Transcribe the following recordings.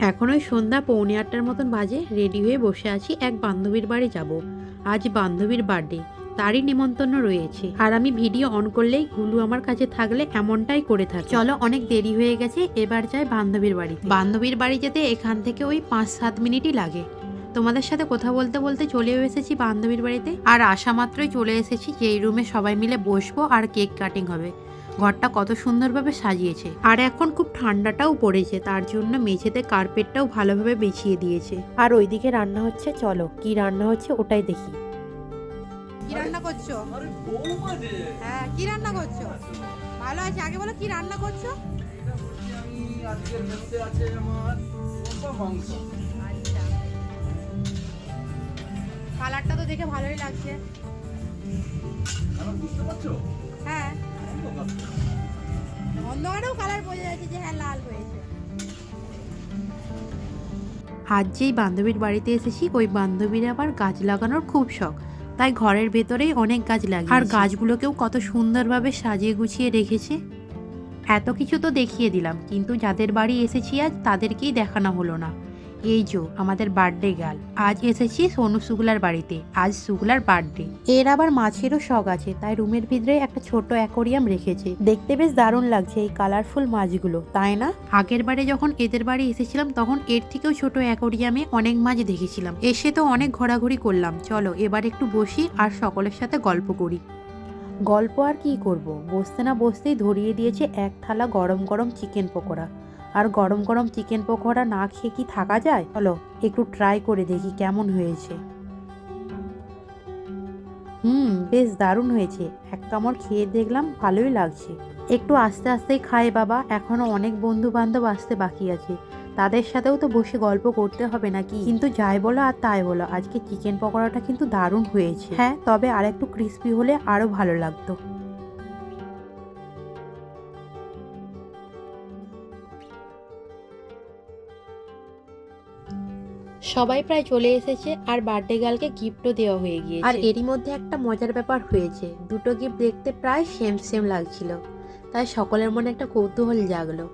এখন ওই সন্ধ্যা 7:45 মতন বাজে। রেডি হয়ে বসে আছি, এক বান্ধবীর বাড়ি যাব। আজ বান্ধবীর বার্থডে, তারই নিমন্ত্রণ রয়েছে। আর আমি ভিডিও অন করলেই গুলু আমার কাছে থাকলে এমনটাই করে থাকে। চলো, অনেক দেরি হয়ে গেছে, এবার যাই বান্ধবীর বাড়ি। বান্ধবীর বাড়ি যেতে এখান থেকে ওই 5-7 মিনিটই লাগে। তোমাদের সাথে কথা বলতে বলতে চলেও এসেছি বান্ধবীর বাড়িতে। আর আসা মাত্রই চলে এসেছি যেই রুমে সবাই মিলে বসবো আর কেক কাটিং হবে। ঘরটা কত সুন্দরভাবে সাজিয়েছে। আর এখন খুব ঠান্ডাটাও পড়েছে, তার জন্য মেঝেতে কার্পেটটাও ভালোভাবে বিছিয়ে দিয়েছে। আর ওইদিকে রান্না হচ্ছে, চলো কি রান্না হচ্ছে ওটাই দেখি। কি রান্না করছো? হ্যাঁ, কি রান্না করছো? ভালো আছে, আগে বলো কি রান্না করছো? আচ্ছা, কালারটা তো দেখে ভালোই লাগছে। হ্যাঁ, অন্ধকারেও কালার বোঝা যাচ্ছে যে হ্যাঁ লাল হয়েছে। আজ যেই বান্ধবীর বাড়িতে এসেছি, ওই বান্ধবীর আবার গাছ লাগানোর খুব শখ, তাই ঘরের ভেতরেই অনেক গাছ লাগিয়েছে। আর গাছগুলোকেও কত সুন্দরভাবে সাজিয়ে গুছিয়ে রেখেছে। এত কিছু তো দেখিয়ে দিলাম, কিন্তু যাদের বাড়ি এসেছি আজ তাদেরকেই দেখানো হলো না। এই যে আমাদের বার্থডে গার্ল, আজ এসেছি সোনু শুক্লার বাড়িতে। আজ শুক্লার বার্থডে। এর আবার মাছেরও শখ আছে, তাই রুমের ভিতরে একটা ছোট অ্যাকোরিয়াম রেখেছে। দেখতে বেশ দারুণ লাগছে এই কালারফুল মাছগুলো, তাই না? আগের বারে যখন এদের বাড়ি এসেছিলাম তখন এর থেকেও ছোট অ্যাকোরিয়ামে অনেক মাছ দেখেছিলাম। এসে তো অনেক ঘোরাঘুরি করলাম। চলো এবার একটু বসি আর সকলের সাথে গল্প করি। গল্প আর কি করব, বসতে না বসতেই ধরিয়ে দিয়েছে এক থালা গরম গরম চিকেন পকোড়া। আর গরম গরম চিকেন পকোড়া না খেয়ে কি থাকা যায়? চলো একটু ট্রাই করে দেখি কেমন হয়েছে। বেশ দারুণ হয়েছে। এক কামড় খেয়ে দেখলাম, ভালোই লাগছে। একটু আস্তে আস্তেই খায় বাবা, এখনো অনেক বন্ধু বান্ধব আসতে বাকি আছে। তাদের সাথেও তো বসে গল্প করতে হবে নাকি? কিন্তু যাই বলো আর তাই বলো, আজকে চিকেন পকোড়াটা কিন্তু দারুণ হয়েছে। হ্যাঁ, তবে আর একটু ক্রিস্পি হলে আরো ভালো লাগতো। সবাই প্রায় চলে এসেছে আর বার্থডে গার্লকে গিফটও দেওয়া হয়ে গিয়েছে। আর এরই মধ্যে একটা মজার ব্যাপার হয়েছে, দুটো গিফট দেখতে প্রায় সেম সেম লাগছিল, তাই সকলের মনে একটা কৌতূহল জাগলো।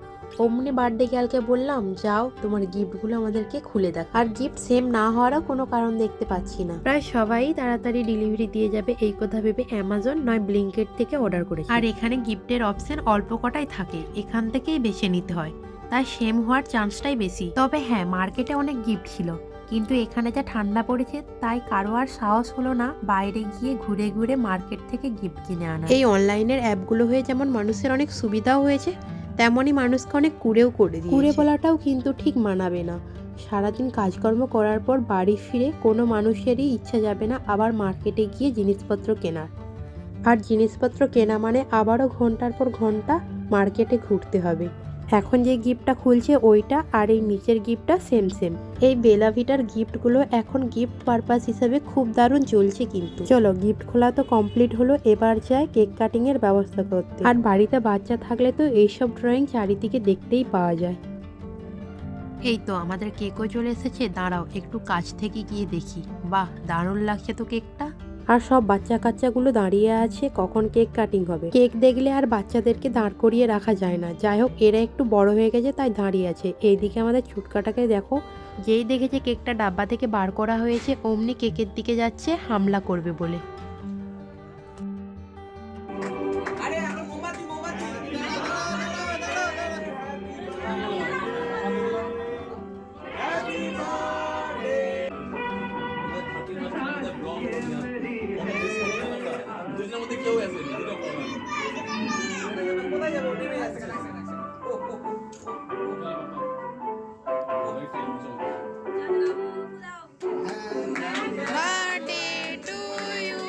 অমনি বার্থডে গার্লকে বললাম, যাও তোমার গিফটগুলো আমাদেরকে খুলে দেখ। আর গিফট সেম না হওয়ারও কোনো কারণ দেখতে পাচ্ছি না। প্রায় সবাই তাড়াতাড়ি ডেলিভারি দিয়ে যাবে এই কথা ভেবে অ্যামাজন নয় ব্লিঙ্কিট থেকে অর্ডার করেছে। আর এখানে গিফটের অপশন অল্প কটাই থাকে, এখান থেকেই বেছে নিতে হয়, তাই সেম হওয়ার চান্সটাই বেশি। তবে হ্যাঁ, মার্কেটে অনেক গিফট ছিল, কিন্তু এখানে যা ঠান্ডা পড়েছে তাই কারো আর সাহস হলো না বাইরে গিয়ে ঘুরে ঘুরে মার্কেট থেকে গিফট কিনে আনা। এই অনলাইনের অ্যাপগুলো হয়ে যেমন মানুষের অনেক সুবিধাও হয়েছে, তেমনই মানুষকে অনেক কুড়েও করে দিয়েছে। কুড়ে বলাটাও কিন্তু ঠিক মানাবে না। সারাদিন কাজকর্ম করার পর বাড়ি ফিরে কোনো মানুষেরই ইচ্ছা যাবে না আবার মার্কেটে গিয়ে জিনিসপত্র কেনার। আর জিনিসপত্র কেনা মানে আবারও ঘন্টার পর ঘন্টা মার্কেটে ঘুরতে হবে। এখন যে গিফটটা খুলছে ওইটা আর এই নিচের গিফটটা সেম সেম। এই বেলাভিটার গিফটগুলো এখন গিফট পারপাস হিসেবে খুব দারুণ চলছে। কিন্তু চলো, গিফট খোলা তো কমপ্লিট হলো, এবার যাই কেক কাটিং এর ব্যবস্থা করতে। আর বাড়িতে বাচ্চা থাকলে তো এইসব ড্রয়িং চারিদিকে দেখতেই পাওয়া যায়। এই তো আমাদের কেকও চলে এসেছে, দাঁড়াও একটু কাছ থেকে গিয়ে দেখি। বাহ, দারুণ লাগছে তো কেকটা। আর সব বাচ্চা কাচ্চাগুলো দাঁড়িয়ে আছে কখন কেক কাটিং হবে। কেক দেখলে আর বাচ্চাদেরকে দাঁড় করিয়ে রাখা যায় না। যাই হোক, এরা একটু বড় হয়ে গেছে তাই দাঁড়িয়ে আছে। এইদিকে আমাদের ছুটকাটাকে দেখো, যেই দেখেছে কেকটা ডাব্বা থেকে বার করা হয়েছে অমনি কেকের দিকে যাচ্ছে হামলা করবে বলে। Birthday to you,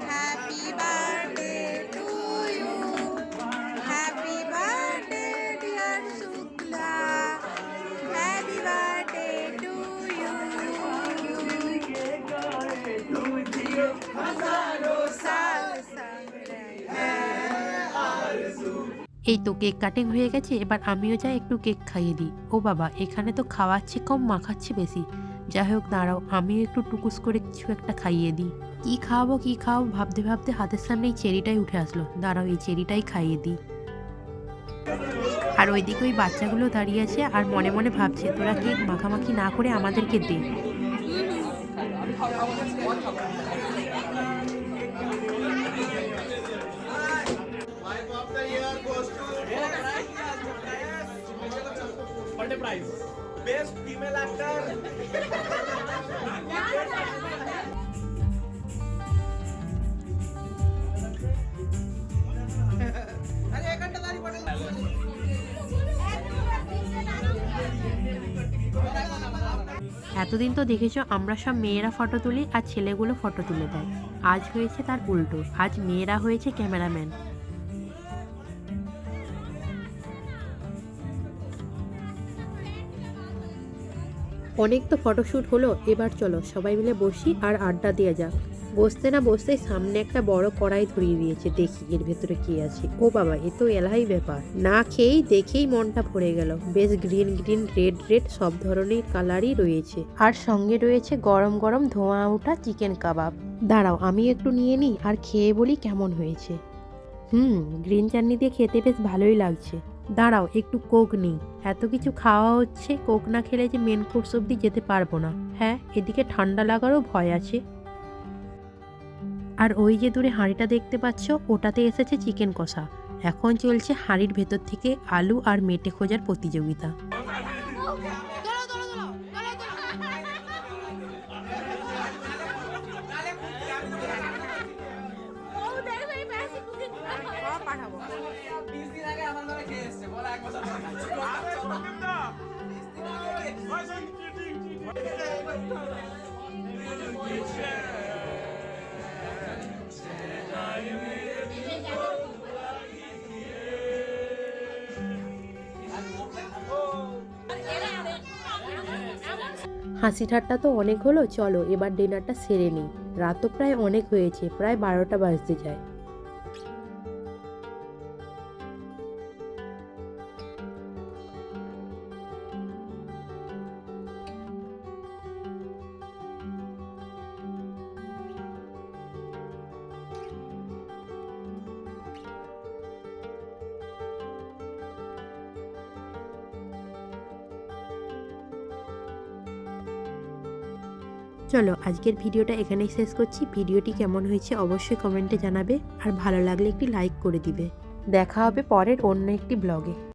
happy birthday to you, happy birthday dear Shukla, happy birthday to you. এই তো কেক কাটিং হয়ে গেছে, এবার আমিও যাই একটু কেক খাইয়ে দিই। ও বাবা, এখানে তো খাওয়াচ্ছে কম মাখাচ্ছে বেশি। যাই হোক দাঁড়াও, আমিও একটু টুকুস করে কিছু একটা খাইয়ে দিই। কি খাওয়াবো ভাবতে ভাবতে হাতের সামনে এই চেরিটাই উঠে আসলো। দাঁড়াও এই চেরিটাই খাইয়ে দিই। আর ওইদিকে ওই বাচ্চাগুলো দাঁড়িয়ে আছে আর মনে মনে ভাবছে তোরা কেক মাখামাখি না করে আমাদেরকে দে। What a prize! Best female actor. এতদিন তো দেখেছো আমরা সব মেয়েরা ফটো তুলি আর ছেলেগুলো ফটো তুলে দেয়, আজ হয়েছে তার উল্টো, আজ মেয়েরা হয়েছে ক্যামেরাম্যান। অনেক তো ফটোশ্যুট হলো, এবার চলো সবাই মিলে বসি আর আড্ডা দেওয়া যাক। বসতে না বসতেই সামনে একটা বড় কড়াই ধরিয়ে দিয়েছে, দেখি এর ভেতরে কি আছে। ও বাবা, এ তো এলাহি ব্যাপার, না খেয়েই দেখেই মনটা ভরে গেল। বেশ গ্রিন গ্রিন রেড রেড সব ধরনের কালারই রয়েছে, আর সঙ্গে রয়েছে গরম গরম ধোঁয়া ওঠা চিকেন কাবাব। দাঁড়াও আমি একটু নিয়ে নিই আর খেয়ে বলি কেমন হয়েছে। গ্রিন চাটনি দিয়ে খেতে বেশ ভালোই লাগছে। দাঁড়াও একটু কোক নিই, এত কিছু খাওয়া হচ্ছে, কোক না খেলে যে মেন কোর্স অব্দি যেতে পারবো না। হ্যাঁ, এদিকে ঠান্ডা লাগারও ভয় আছে। আর ওই যে দূরে হাঁড়িটা দেখতে পাচ্ছ, ওটাতে এসেছে চিকেন কষা। এখন চলছে হাঁড়ির ভেতর থেকে আলু আর মেটে খোঁজার প্রতিযোগিতা। পাঠাবো। হাসি ঠাট্টা তো অনেক হলো, চলো এবার ডিনারটা সেরে নিই। রাতও প্রায় অনেক হয়েছে, প্রায় 12টা বাজতে যায়। চলো আজকের ভিডিওটা এখানেই শেষ করছি। ভিডিওটি কেমন হয়েছে অবশ্যই কমেন্টে জানাবে, আর ভালো লাগলে একটি লাইক করে দিবে। দেখা হবে পরের অন্য একটি ব্লগে।